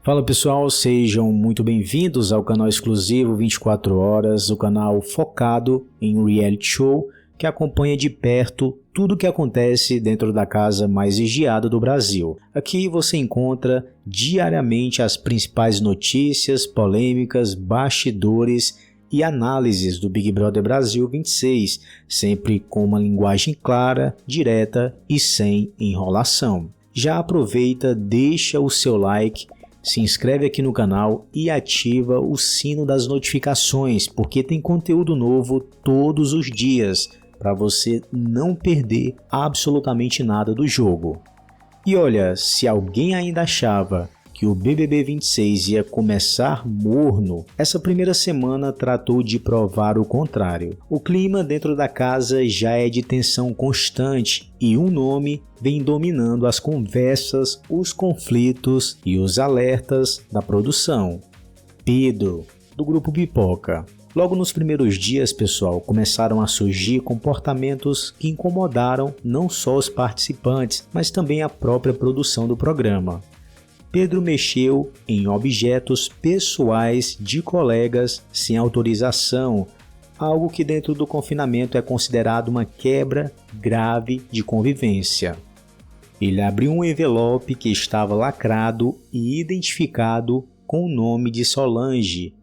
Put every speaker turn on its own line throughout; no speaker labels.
Fala pessoal, sejam muito bem-vindos ao canal exclusivo 24 horas, o canal focado em reality show que acompanha de perto tudo o que acontece dentro da casa mais vigiada do Brasil. Aqui você encontra diariamente as principais notícias, polêmicas, bastidores e análises do Big Brother Brasil 26, sempre com uma linguagem clara, direta e sem enrolação. Já aproveita, deixa o seu like, se inscreve aqui no canal e ativa o sino das notificações, porque tem conteúdo novo todos os dias para você não perder absolutamente nada do jogo. E olha, se alguém ainda achava que o BBB 26 ia começar morno, essa primeira semana tratou de provar o contrário. O clima dentro da casa já é de tensão constante e um nome vem dominando as conversas, os conflitos e os alertas da produção: Pedro, do Grupo Pipoca. Logo nos primeiros dias, pessoal, começaram a surgir comportamentos que incomodaram não só os participantes, mas também a própria produção do programa. Pedro mexeu em objetos pessoais de colegas sem autorização, algo que dentro do confinamento é considerado uma quebra grave de convivência. Ele abriu um envelope que estava lacrado e identificado com o nome de Solange.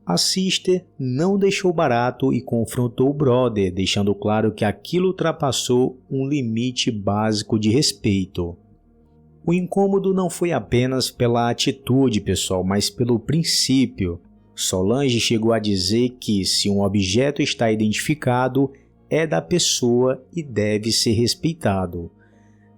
A sister não deixou barato e confrontou o brother, deixando claro que aquilo ultrapassou um limite básico de respeito. O incômodo não foi apenas pela atitude, pessoal, mas pelo princípio. Solange chegou a dizer que se um objeto está identificado, é da pessoa e deve ser respeitado.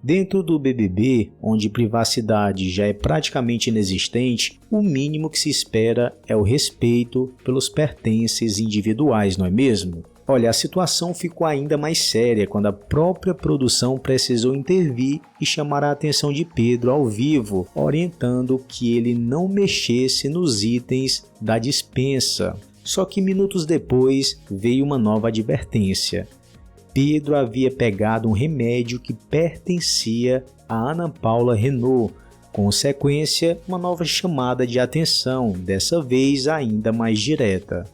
Dentro do BBB, onde privacidade já é praticamente inexistente, o mínimo que se espera é o respeito pelos pertences individuais, não é mesmo? Olha, a situação ficou ainda mais séria quando a própria produção precisou intervir e chamar a atenção de Pedro ao vivo, orientando que ele não mexesse nos itens da despensa. Só que minutos depois veio uma nova advertência. Pedro havia pegado um remédio que pertencia a Ana Paula Renault. Consequência, uma nova chamada de atenção, dessa vez ainda mais direta.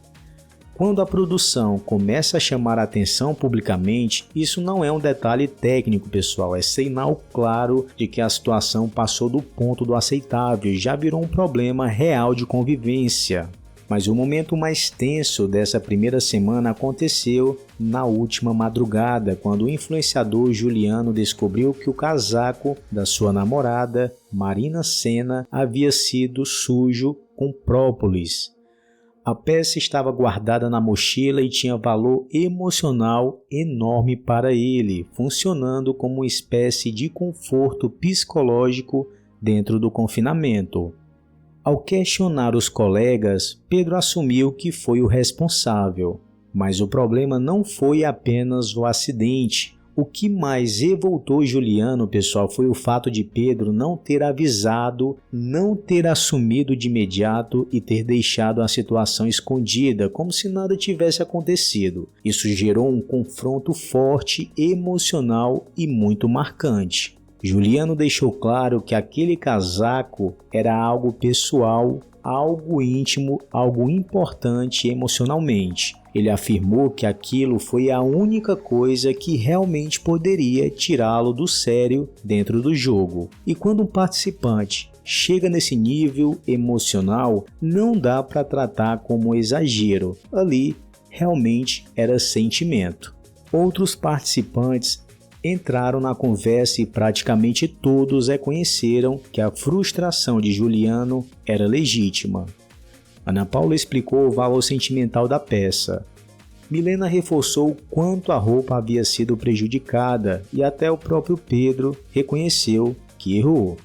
Quando a produção começa a chamar a atenção publicamente, isso não é um detalhe técnico, pessoal, é sinal claro de que a situação passou do ponto do aceitável e já virou um problema real de convivência. Mas o momento mais tenso dessa primeira semana aconteceu na última madrugada, quando o influenciador Juliano descobriu que o casaco da sua namorada, Marina Sena, havia sido sujo com própolis. A peça estava guardada na mochila e tinha valor emocional enorme para ele, funcionando como uma espécie de conforto psicológico dentro do confinamento. Ao questionar os colegas, Pedro assumiu que foi o responsável, mas o problema não foi apenas o acidente. O que mais revoltou Juliano, pessoal, foi o fato de Pedro não ter avisado, não ter assumido de imediato e ter deixado a situação escondida, como se nada tivesse acontecido. Isso gerou um confronto forte, emocional e muito marcante. Juliano deixou claro que aquele casaco era algo pessoal, algo íntimo, algo importante emocionalmente. Ele afirmou que aquilo foi a única coisa que realmente poderia tirá-lo do sério dentro do jogo. E quando um participante chega nesse nível emocional, não dá para tratar como exagero. Ali realmente era sentimento. Outros participantes entraram na conversa e praticamente todos reconheceram que a frustração de Juliano era legítima. Ana Paula explicou o valor sentimental da peça. Milena reforçou o quanto a roupa havia sido prejudicada e até o próprio Pedro reconheceu que errou.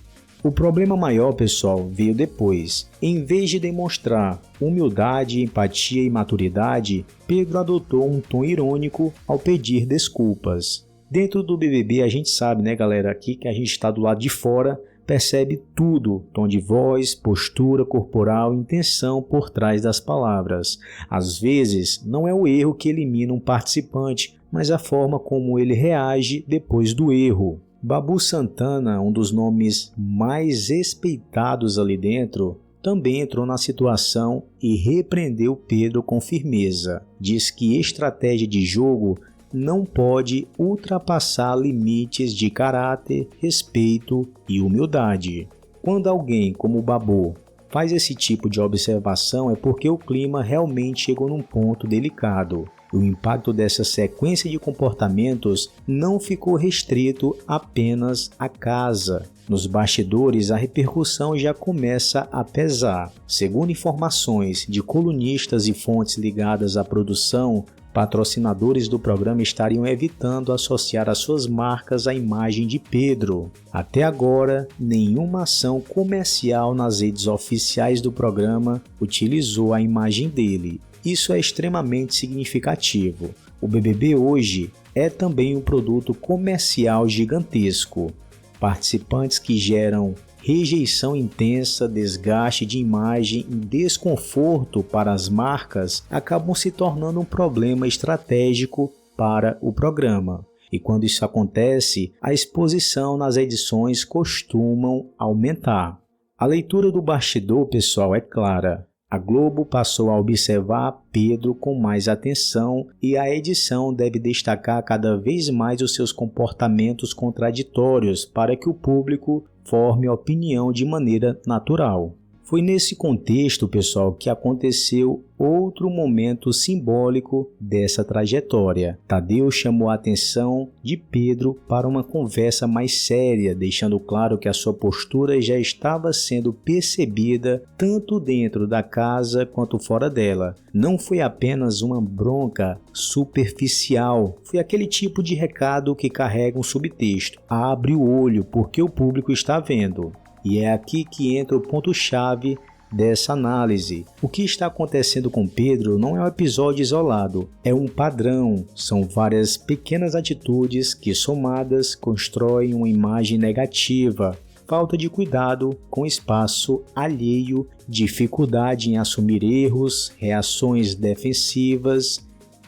O problema maior, pessoal, veio depois. Em vez de demonstrar humildade, empatia e maturidade, Pedro adotou um tom irônico ao pedir desculpas. Dentro do BBB a gente sabe, né, galera, aqui que a gente está do lado de fora, percebe tudo, tom de voz, postura corporal, intenção por trás das palavras. Às vezes, não é o erro que elimina um participante, mas a forma como ele reage depois do erro. Babu Santana, um dos nomes mais respeitados ali dentro, também entrou na situação e repreendeu Pedro com firmeza. Diz que estratégia de jogo não pode ultrapassar limites de caráter, respeito e humildade. Quando alguém como o Babô faz esse tipo de observação é porque o clima realmente chegou num ponto delicado. O impacto dessa sequência de comportamentos não ficou restrito apenas à casa. Nos bastidores, a repercussão já começa a pesar. Segundo informações de colunistas e fontes ligadas à produção, patrocinadores do programa estariam evitando associar as suas marcas à imagem de Pedro. Até agora, nenhuma ação comercial nas redes oficiais do programa utilizou a imagem dele. Isso é extremamente significativo. O BBB hoje é também um produto comercial gigantesco. Participantes que geram rejeição intensa, desgaste de imagem e desconforto para as marcas acabam se tornando um problema estratégico para o programa. E quando isso acontece, a exposição nas edições costumam aumentar. A leitura do bastidor, pessoal, é clara. A Globo passou a observar Pedro com mais atenção e a edição deve destacar cada vez mais os seus comportamentos contraditórios para que o público forme opinião de maneira natural. Foi nesse contexto, pessoal, que aconteceu outro momento simbólico dessa trajetória. Tadeu chamou a atenção de Pedro para uma conversa mais séria, deixando claro que a sua postura já estava sendo percebida tanto dentro da casa quanto fora dela. Não foi apenas uma bronca superficial, foi aquele tipo de recado que carrega um subtexto. Abre o olho porque o público está vendo. E é aqui que entra o ponto-chave dessa análise. O que está acontecendo com Pedro não é um episódio isolado, é um padrão. São várias pequenas atitudes que, somadas, constroem uma imagem negativa. Falta de cuidado com o espaço alheio, dificuldade em assumir erros, reações defensivas,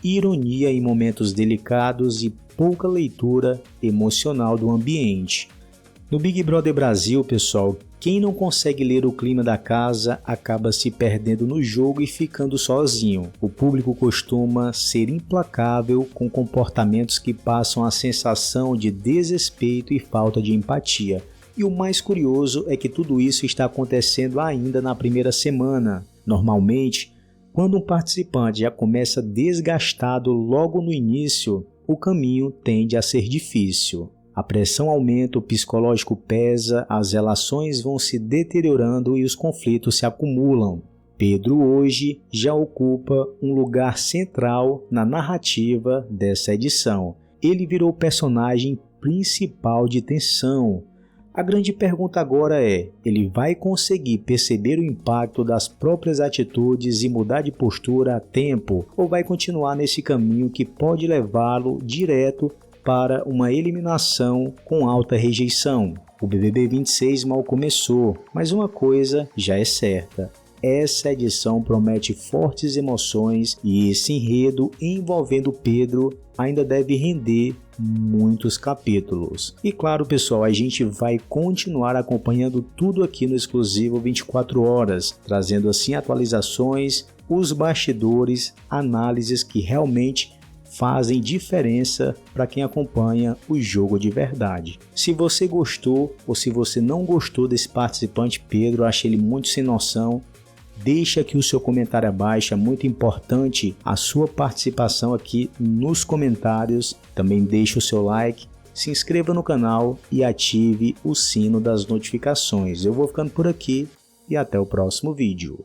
ironia em momentos delicados e pouca leitura emocional do ambiente. No Big Brother Brasil, pessoal, quem não consegue ler o clima da casa acaba se perdendo no jogo e ficando sozinho. O público costuma ser implacável com comportamentos que passam a sensação de desrespeito e falta de empatia. E o mais curioso é que tudo isso está acontecendo ainda na primeira semana. Normalmente, quando um participante já começa desgastado logo no início, o caminho tende a ser difícil. A pressão aumenta, o psicológico pesa, as relações vão se deteriorando e os conflitos se acumulam. Pedro hoje já ocupa um lugar central na narrativa dessa edição. Ele virou o personagem principal de tensão. A grande pergunta agora é: ele vai conseguir perceber o impacto das próprias atitudes e mudar de postura a tempo, ou vai continuar nesse caminho que pode levá-lo direto para uma eliminação com alta rejeição? O BBB 26 mal começou, mas uma coisa já é certa: essa edição promete fortes emoções e esse enredo envolvendo Pedro ainda deve render muitos capítulos. E claro, pessoal, a gente vai continuar acompanhando tudo aqui no exclusivo 24 horas, trazendo assim atualizações, os bastidores, análises que realmente fazem diferença para quem acompanha o jogo de verdade. Se você gostou ou se você não gostou desse participante Pedro, acha ele muito sem noção, deixa aqui o seu comentário abaixo, é muito importante a sua participação aqui nos comentários. Também deixe o seu like, se inscreva no canal e ative o sino das notificações. Eu vou ficando por aqui e até o próximo vídeo.